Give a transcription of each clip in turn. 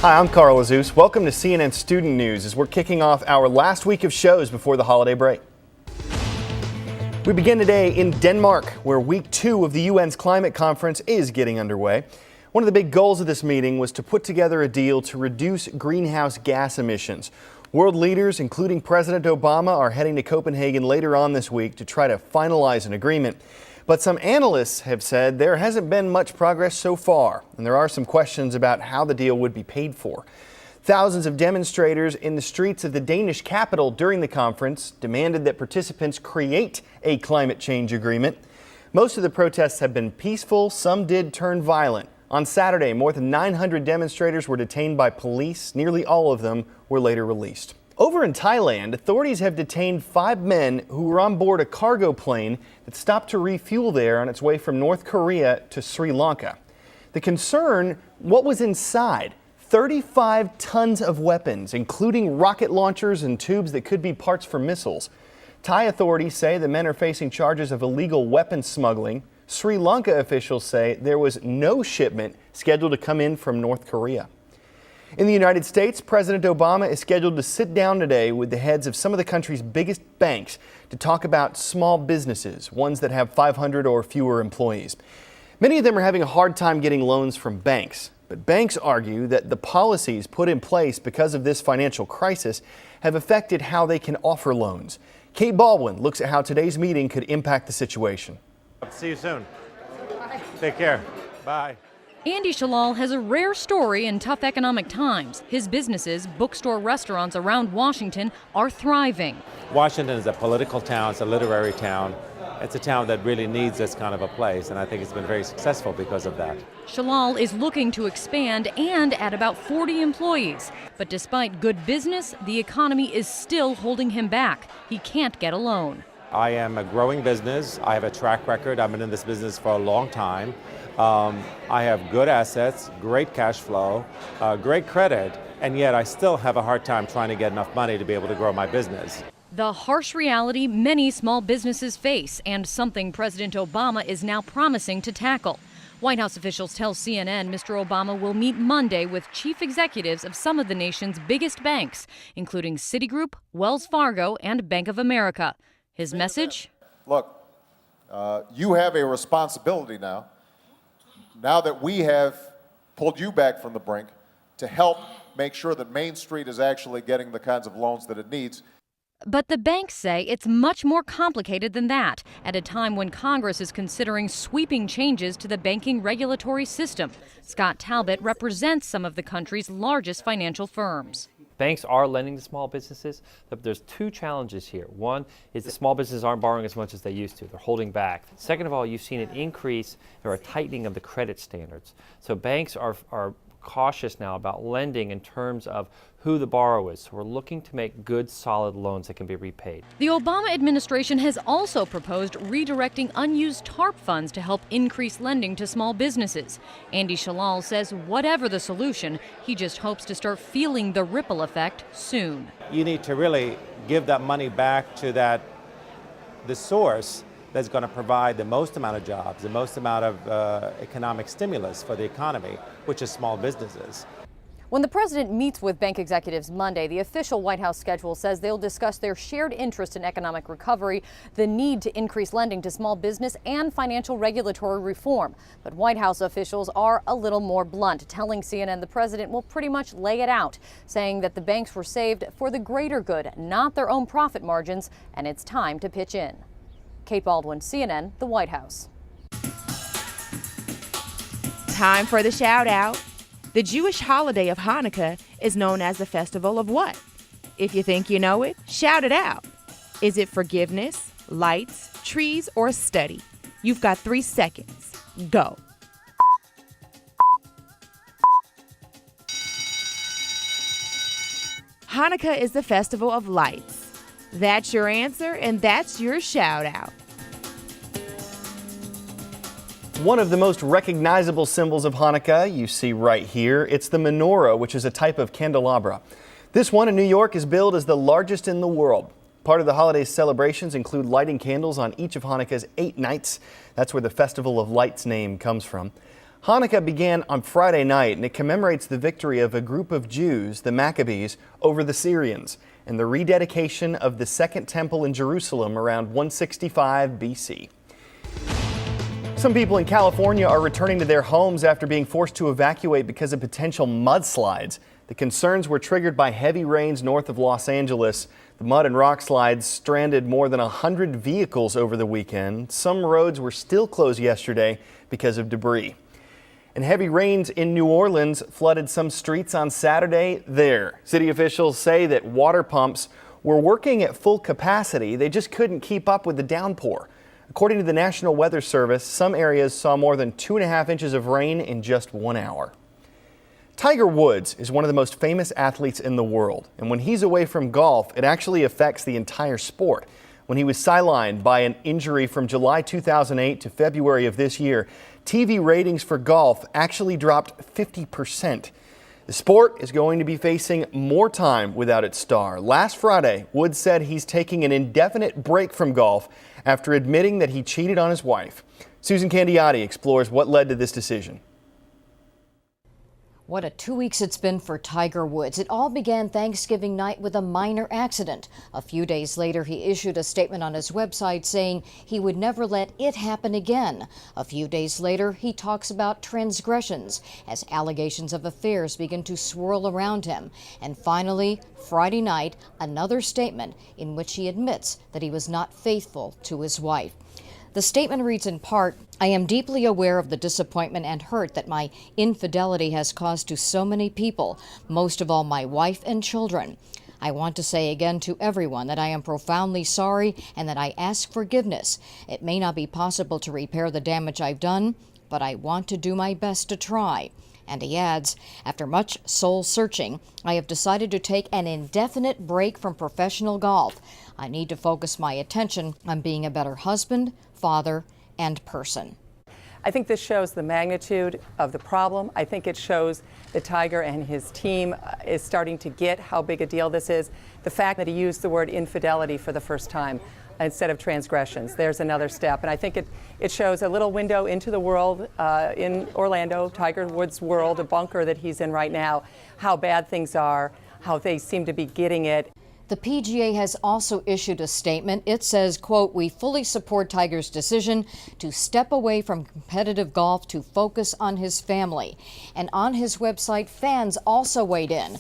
Hi, I'm Carl Azus. Welcome to CNN Student News as we're kicking off our last week of shows before the holiday break. We begin today in Denmark, where week 2 of the UN's climate conference is getting underway. One of the big goals of this meeting was to put together a deal to reduce greenhouse gas emissions. World leaders, including President Obama, are heading to Copenhagen later on this week to try to finalize an agreement. But some analysts have said there hasn't been much progress so far, and there are some questions about how the deal would be paid for. Thousands of demonstrators in the streets of the Danish capital during the conference demanded that participants create a climate change agreement. Most of the protests have been peaceful. Some did turn violent. On Saturday, more than 900 demonstrators were detained by police. Nearly all of them were later released. Over in Thailand, authorities have detained 5 men who were on board a cargo plane that stopped to refuel there on its way from North Korea to Sri Lanka. The concern, what was inside? 35 tons of weapons, including rocket launchers and tubes that could be parts for missiles. Thai authorities say the men are facing charges of illegal weapons smuggling. Sri Lanka officials say there was no shipment scheduled to come in from North Korea. In the United States, President Obama is scheduled to sit down today with the heads of some of the country's biggest banks to talk about small businesses, ones that have 500 or fewer employees. Many of them are having a hard time getting loans from banks, but banks argue that the policies put in place because of this financial crisis have affected how they can offer loans. Kate Baldwin looks at how today's meeting could impact the situation. See you soon. Bye. Take care. Bye. Andy Shalal has a rare story in tough economic times. His businesses, bookstore restaurants around Washington, are thriving. Washington is a political town, it's a literary town. It's a town that really needs this kind of a place, and I think it's been very successful because of that. Shalal is looking to expand and add about 40 employees. But despite good business, the economy is still holding him back. He can't get a loan. I am a growing business. I have a track record. I've been in this business for a long time. I have good assets, great cash flow, great credit, and yet I still have a hard time trying to get enough money to be able to grow my business. The harsh reality many small businesses face, and something President Obama is now promising to tackle. White House officials tell CNN Mr. Obama will meet Monday with chief executives of some of the nation's biggest banks, including Citigroup, Wells Fargo, and Bank of America. His message? Look, you have a responsibility now that we have pulled you back from the brink, to help make sure that Main Street is actually getting the kinds of loans that it needs. But the banks say it's much more complicated than that, at a time when Congress is considering sweeping changes to the banking regulatory system. Scott Talbot represents some of the country's largest financial firms. Banks are lending to small businesses, but there's 2 challenges here. One is that small businesses aren't borrowing as much as they used to. They're holding back. Second of all, you've seen an increase or a tightening of the credit standards. So banks are cautious now about lending in terms of who the borrower is. So we're looking to make good, solid loans that can be repaid. The Obama administration has also proposed redirecting unused TARP funds to help increase lending to small businesses. Andy Shalal says whatever the solution, he just hopes to start feeling the ripple effect soon. You need to really give that money back to the source that's going to provide the most amount of jobs, the most amount of economic stimulus for the economy, which is small businesses. When the president meets with bank executives Monday, the official White House schedule says they'll discuss their shared interest in economic recovery, the need to increase lending to small business, and financial regulatory reform. But White House officials are a little more blunt, telling CNN the president will pretty much lay it out, saying that the banks were saved for the greater good, not their own profit margins, and it's time to pitch in. Kate Baldwin, CNN, the White House. Time for the shout out. The Jewish holiday of Hanukkah is known as the festival of what? If you think you know it, shout it out. Is it forgiveness, lights, trees, or study? You've got 3 seconds. Go. Hanukkah is the festival of lights. That's your answer, and that's your shout out. One of the most recognizable symbols of Hanukkah you see right here. It's the menorah, which is a type of candelabra. This one in New York is billed as the largest in the world. Part of the holiday's celebrations include lighting candles on each of Hanukkah's 8 nights. That's where the Festival of Lights name comes from. Hanukkah began on Friday night, and it commemorates the victory of a group of Jews, the Maccabees, over the Syrians, and the rededication of the Second Temple in Jerusalem around 165 BC. Some people in California are returning to their homes after being forced to evacuate because of potential mudslides. The concerns were triggered by heavy rains north of Los Angeles. The mud and rock slides stranded more than 100 vehicles over the weekend. Some roads were still closed yesterday because of debris. And heavy rains in New Orleans flooded some streets on Saturday there. City officials say that water pumps were working at full capacity. They just couldn't keep up with the downpour. According to the National Weather Service, some areas saw more than 2.5 inches of rain in just 1 hour. Tiger Woods is one of the most famous athletes in the world, and when he's away from golf, it actually affects the entire sport. When he was sidelined by an injury from July 2008 to February of this year, TV ratings for golf actually dropped 50%. The sport is going to be facing more time without its star. Last Friday, Woods said he's taking an indefinite break from golf after admitting that he cheated on his wife. Susan Candiotti explores what led to this decision. What a 2 weeks it's been for Tiger Woods. It all began Thanksgiving night with a minor accident. A few days later, he issued a statement on his website saying he would never let it happen again. A few days later, he talks about transgressions as allegations of affairs begin to swirl around him. And finally, Friday night, another statement in which he admits that he was not faithful to his wife. The statement reads in part, "I am deeply aware of the disappointment and hurt that my infidelity has caused to so many people, most of all my wife and children. I want to say again to everyone that I am profoundly sorry and that I ask forgiveness. It may not be possible to repair the damage I've done, but I want to do my best to try." And he adds, "After much soul searching, I have decided to take an indefinite break from professional golf. I need to focus my attention on being a better husband, father, and person." I think this shows the magnitude of the problem. I think it shows that Tiger and his team is starting to get how big a deal this is. The fact that he used the word infidelity for the first time instead of transgressions, there's another step. And I think it shows a little window into the world in Orlando, Tiger Woods' world, a bunker that he's in right now, how bad things are, how they seem to be getting it. The PGA has also issued a statement. It says, quote, "We fully support Tiger's decision to step away from competitive golf to focus on his family." And on his website, fans also weighed in.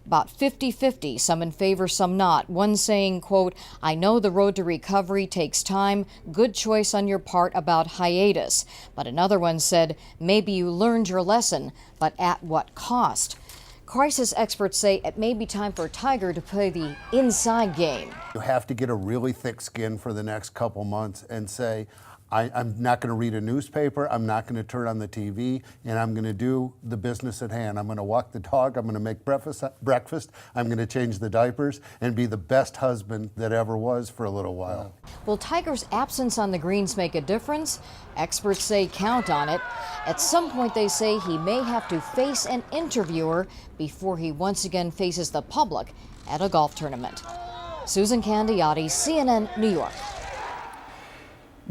About 50-50, some in favor, some not. One saying, quote, "I know the road to recovery takes time. Good choice on your part about hiatus." But another one said, "Maybe you learned your lesson, but at what cost?" Crisis experts say it may be time for Tiger to play the inside game. You have to get a really thick skin for the next couple months and say, I'm not going to read a newspaper, I'm not going to turn on the TV, and I'm going to do the business at hand. I'm going to walk the dog, I'm going to make breakfast, I'm going to change the diapers, and be the best husband that ever was for a little while. Will Tiger's absence on the greens make a difference? Experts say count on it. At some point, they say he may have to face an interviewer before he once again faces the public at a golf tournament. Susan Candiotti, CNN, New York.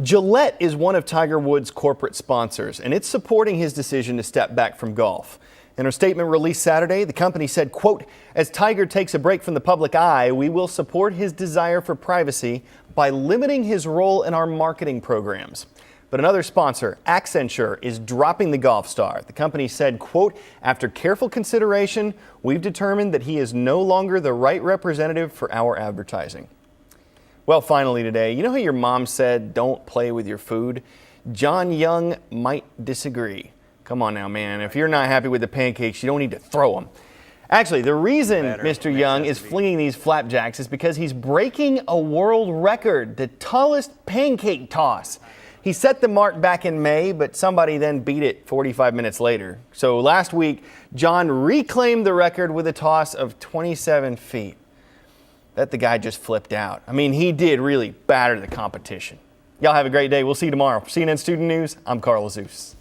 Gillette is one of Tiger Woods' corporate sponsors, and it's supporting his decision to step back from golf. In a statement released Saturday, the company said, quote, "As Tiger takes a break from the public eye, we will support his desire for privacy by limiting his role in our marketing programs." But another sponsor, Accenture, is dropping the golf star. The company said, quote, "After careful consideration, we've determined that he is no longer the right representative for our advertising." Well, finally today, you know how your mom said don't play with your food? John Young might disagree. Come on now, man. If you're not happy with the pancakes, you don't need to throw them. Actually, the reason Mr. Young is flinging these flapjacks is because he's breaking a world record, the tallest pancake toss. He set the mark back in May, but somebody then beat it 45 minutes later. So last week, John reclaimed the record with a toss of 27 feet. Bet the guy just flipped out. I mean, he did really batter the competition. Y'all have a great day. We'll see you tomorrow. For CNN Student News, I'm Carl Azuz.